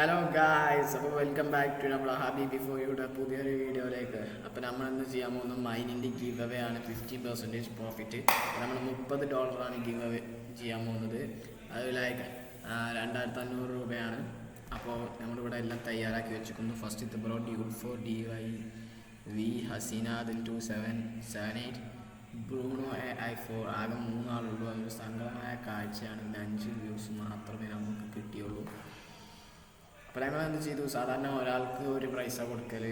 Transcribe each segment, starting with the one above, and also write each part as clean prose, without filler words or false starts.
Hello guys, അപ്പോൾ welcome back to നമ്മുടെ ഹാബി before യുടെ പുതിയൊരു വീഡിയോയിലേക്ക്. അപ്പോൾ നമ്മളിന്ന് ചെയ്യാൻ പോകുന്ന മൈനിൻ്റെ ഗിവ് അവേ ആണ്. 50% പ്രോഫിറ്റ്. നമ്മൾ $30 ഗിവ് അവേ ചെയ്യാൻ പോകുന്നത്. അത് ലൈക്ക് 2500 രൂപയാണ്. അപ്പോൾ നമ്മളിവിടെ എല്ലാം തയ്യാറാക്കി വെച്ചിരിക്കുന്നു. ഫസ്റ്റ് ഇത് ബ്രോ ഡ്യൂഡ് for DY V Haseena 2778 Bruno I4. ആകെ 3 ആളുള്ളൂ. അതൊരു സങ്കടമായ കാഴ്ചയാണ്. 5 വ്യൂസ് മാത്രമേ നമുക്ക് കിട്ടിയുള്ളൂ. അപ്പോൾ ഞങ്ങൾ എന്ത് ചെയ്തു, സാധാരണ ഒരാൾക്ക് ഒരു പ്രൈസാണ് കൊടുക്കൽ,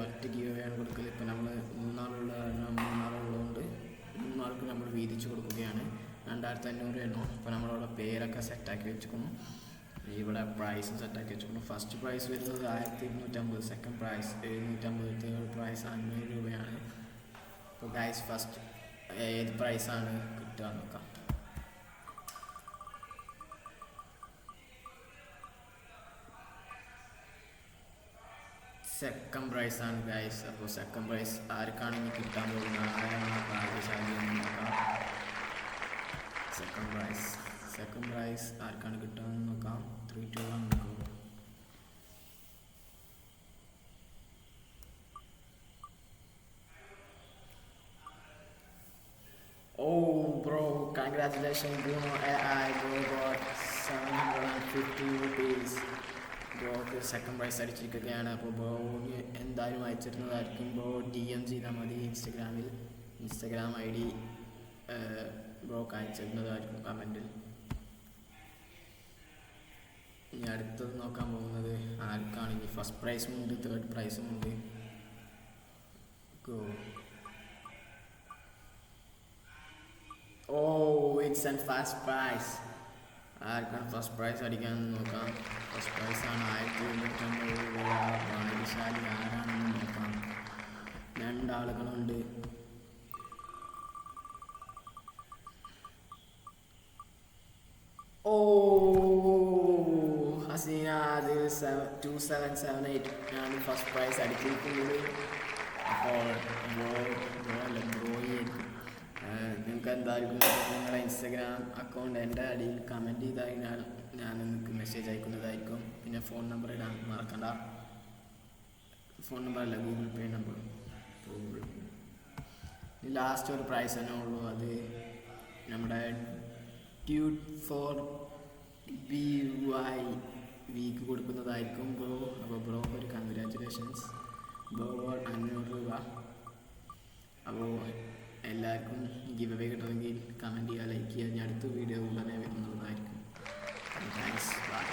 ഒറ്റ ഗിവ് ആണ് കൊടുക്കൽ. ഇപ്പോൾ നമ്മൾ മൂന്നാളുള്ളതുകൊണ്ട് 3 ആൾക്ക് നമ്മൾ വീതിച്ച് കൊടുക്കുകയാണ്. 2500 എണ്ണോ. അപ്പോൾ നമ്മളവിടെ പേരൊക്കെ സെറ്റാക്കി വെച്ചിരിക്കുന്നു. ഇവിടെ പ്രൈസും സെറ്റാക്കി വെച്ചിരിക്കുന്നു. ഫസ്റ്റ് പ്രൈസ് വരുന്നത് 1250, സെക്കൻഡ് പ്രൈസ് 750, തേർഡ് പ്രൈസ് 500 രൂപയാണ്. അപ്പോൾ ഗൈസ് ഫസ്റ്റ് ഏത് പ്രൈസാണ് കിട്ടുക നോക്കാം. സെക്കൻഡ് പ്രൈസ് ആണ് ഗൈസ്. അപ്പോൾ സെക്കൻഡ് പ്രൈസ് ആർക്കാണ് ഇനി കിട്ടാൻ പോകുന്നത്, ആരാണ് ഭാഗ്യശാലി എന്ന് നോക്കാം. സെക്കൻഡ് പ്രൈസ് ആർക്കാണ് കിട്ടുകയെന്ന് നോക്കാം. 3, 2, 1 നോക്കാം. Oh bro, congratulations Bruno AI, bro got 750 rupees. ബ്രോക്ക് സെക്കൻഡ് പ്രൈസ് അടിച്ചിരിക്കുകയാണ്. അപ്പോൾ ബ്രോന് എന്തായാലും അയച്ചിരുന്നതായിരിക്കും. ബ്രോ DM ചെയ്താൽ മതി. ഇൻസ്റ്റഗ്രാം ID ബ്രോക്ക് അയച്ചിരുന്നതായിരിക്കും കമൻറ്റിൽ. ഇനി അടുത്തത് നോക്കാൻ പോകുന്നത് ആർക്കാണ്. ഇനി ഫസ്റ്റ് പ്രൈസും ഉണ്ട്, തേർഡ് പ്രൈസും ഉണ്ട്. It's and first prize. ആർക്കാണ് ഫസ്റ്റ് പ്രൈസ് അടിക്കാൻ നോക്കാം. ഫസ്റ്റ് പ്രൈസാണ് 1250 രൂപ. ഭാഗ്യശാലി ആരാണെന്ന് നോക്കാം. 2 ആളുകളുണ്ട്. ഹസീന 2778 ആണ് ഫസ്റ്റ് പ്രൈസ് അടിച്ചിരിക്കുന്നത്. അപ്പോൾ നിങ്ങൾക്ക് എന്തായിരിക്കും നിങ്ങളുടെ ഇൻസ്റ്റഗ്രാം അക്കൗണ്ട് എൻ്റെ അടിയിൽ കമൻറ്റ് ചെയ്ത് കഴിഞ്ഞാൽ ഞാൻ നിങ്ങൾക്ക് മെസ്സേജ് അയക്കുന്നതായിരിക്കും. പിന്നെ ഫോൺ നമ്പർ ഇടാൻ മറക്കണ്ട. ഫോൺ നമ്പർ അല്ല, ഗൂഗിൾ പേ നമ്പർ. ലാസ്റ്റ് ഒരു പ്രൈസ് തന്നെ ഉള്ളൂ. അത് നമ്മുടെ ഡ്യൂഡ് ഫോർ BY വീക്ക് കൊടുക്കുന്നതായിരിക്കും ബ്രോ. അപ്പോൾ ബ്രോ ഒരു കൺഗ്രാറ്റുലേഷൻസ്. ബ്രോ 500 രൂപ. അപ്പോൾ എല്ലാവർക്കും ഗിവ് അവേ കിട്ടണമെങ്കിൽ കമൻറ്റ് ചെയ്യുക, ലൈക്ക് ചെയ്യുക. ഞാൻ അടുത്ത വീഡിയോ ഉടനെ വരുന്നതായിരിക്കും. താങ്ക്സ്. ബൈ.